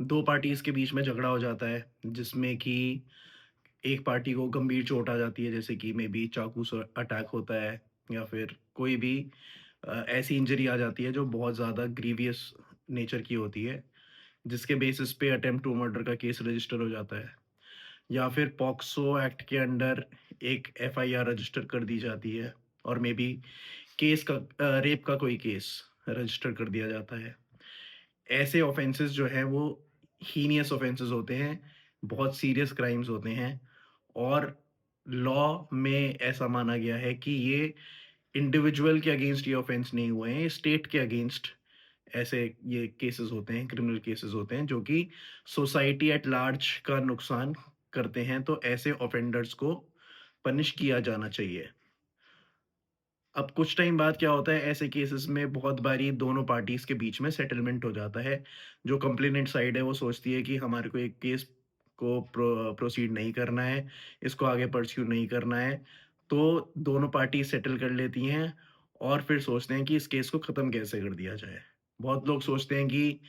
2 parties के बीच में झगड़ा हो जाता है, जिसमें कि एक पार्टी को गंभीर चोट आ जाती है, जैसे कि मे बी चाकू से अटैक होता है या फिर कोई भी ऐसी इंजरी आ जाती है जो बहुत ज़्यादा ग्रीवियस नेचर की होती है, जिसके बेसिस पे अटेम्प्ट टू मर्डर का केस रजिस्टर हो जाता है। या फिर पॉक्सो एक्ट के अंडर एक एफआईआर रजिस्टर कर दी जाती है और मे बी रेप का कोई केस रजिस्टर कर दिया जाता है। ऐसे ऑफेंसेस जो हैं वो हीनियस ऑफेंसेस होते हैं, बहुत सीरियस क्राइम्स होते हैं और लॉ में ऐसा माना गया है कि ये इंडिविजुअल के अगेंस्ट ये ऑफेंस नहीं हुए हैं, ये स्टेट के अगेंस्ट ऐसे ये केसेस होते हैं, क्रिमिनल केसेस होते हैं जो कि सोसाइटी एट लार्ज का नुकसान करते हैं, तो ऐसे ऑफेंडर्स को पनिश किया जाना चाहिए। अब कुछ टाइम बाद क्या होता है, ऐसे केसेस में बहुत बारी दोनों पार्टीज़ के बीच में सेटलमेंट हो जाता है। जो कंप्लेनेंट साइड है वो सोचती है कि हमारे को एक केस को प्रोसीड नहीं करना है, इसको आगे परस्यू नहीं करना है, तो दोनों पार्टी सेटल कर लेती हैं और फिर सोचते हैं कि इस केस को ख़त्म कैसे कर दिया जाए। बहुत लोग सोचते हैं कि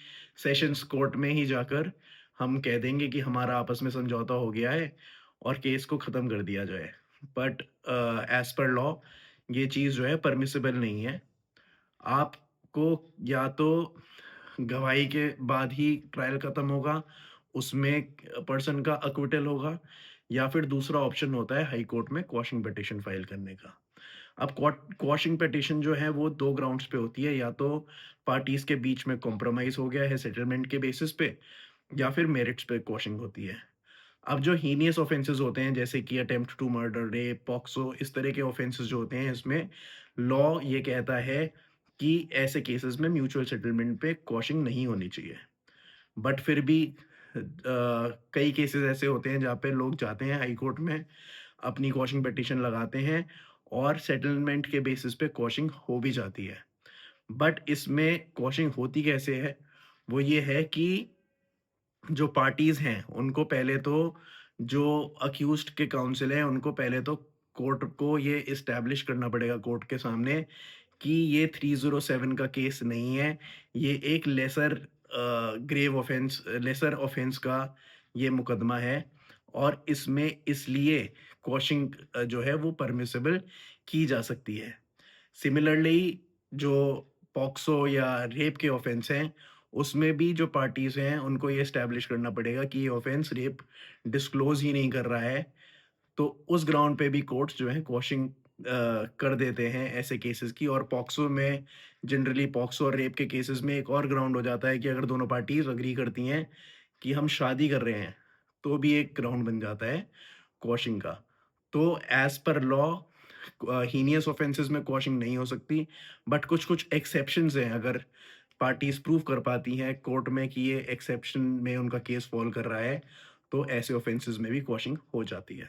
सेशंस कोर्ट में ही जाकर हम कह देंगे कि हमारा आपस में समझौता हो गया है और केस को ख़त्म कर दिया जाए। बट एज़ पर लॉ ये चीज़ जो है परमिसिबल नहीं है। आपको या तो गवाही के बाद ही ट्रायल खत्म होगा, उसमें पर्सन का एक्विटल होगा या फिर दूसरा ऑप्शन होता है हाई कोर्ट में क्वॉशिंग पिटीशन फाइल करने का। अब क्वॉशिंग पिटीशन जो है वो 2 ग्राउंड्स पे होती है, या तो पार्टीज़ के बीच में कॉम्प्रोमाइज़ हो गया है सेटलमेंट के बेसिस पे या फिर मेरिट्स पे क्वॉशिंग होती है। अब जो हीनियस ऑफेंसेस होते हैं जैसे कि attempt to murder, rape, POCSO इस तरह के ऑफेंसेस जो होते हैं इसमें लॉ ये कहता है कि ऐसे केसेस में म्यूचुअल सेटलमेंट पे क्वॉशिंग नहीं होनी चाहिए। बट फिर भी कई केसेस ऐसे होते हैं जहाँ पे लोग जाते हैं हाई कोर्ट में, अपनी क्वॉशिंग पिटीशन लगाते हैं और सेटलमेंट के बेसिस पे क्वॉशिंग हो भी जाती है। बट इसमें क्वॉशिंग होती कैसे है? वो ये है कि जो पार्टीज़ हैं, उनको पहले तो जो अक्यूज़्ड के काउंसिल हैं, उनको पहले तो कोर्ट को ये एस्टेब्लिश करना पड़ेगा कोर्ट के सामने कि ये 307 का केस नहीं है, ये एक लेसर ऑफेंस का ये मुकदमा है और इसमें इसलिए क्वॉशिंग जो है वो परमिसिबल की जा सकती है। सिमिलरली जो पॉक्सो या रेप के ऑफेंस हैं, उसमें भी जो पार्टीज़ हैं, उनको ये एस्टेब्लिश करना पड़ेगा कि ये ऑफेंस रेप डिस्क्लोज़ ही नहीं कर रहा है। तो उस ग्राउंड पे भी कोर्ट्स जो हैं क्वॉशिंग कर देते हैं ऐसे केसेस की। और पॉक्सो में जनरली पॉक्सो और रेप के केसेस में एक और ग्राउंड हो जाता है कि अगर दोनों पार्टीज़ एग्री करती हैं कि हम शादी कर रहे हैं, तो भी एक ग्राउंड बन जाता है क्वॉशिंग का। तो as per law heinous offences में क्वॉशिंग नहीं हो सकती, बट कुछ-कुछ एक्सेप्शंस हैं। अगर पार्टीज़ प्रूव कर पाती हैं कोर्ट में कि ये एक्सेप्शन में उनका केस फॉल कर रहा है, तो ऐसे ऑफेंसेस में भी क्वॉशिंग हो जाती है।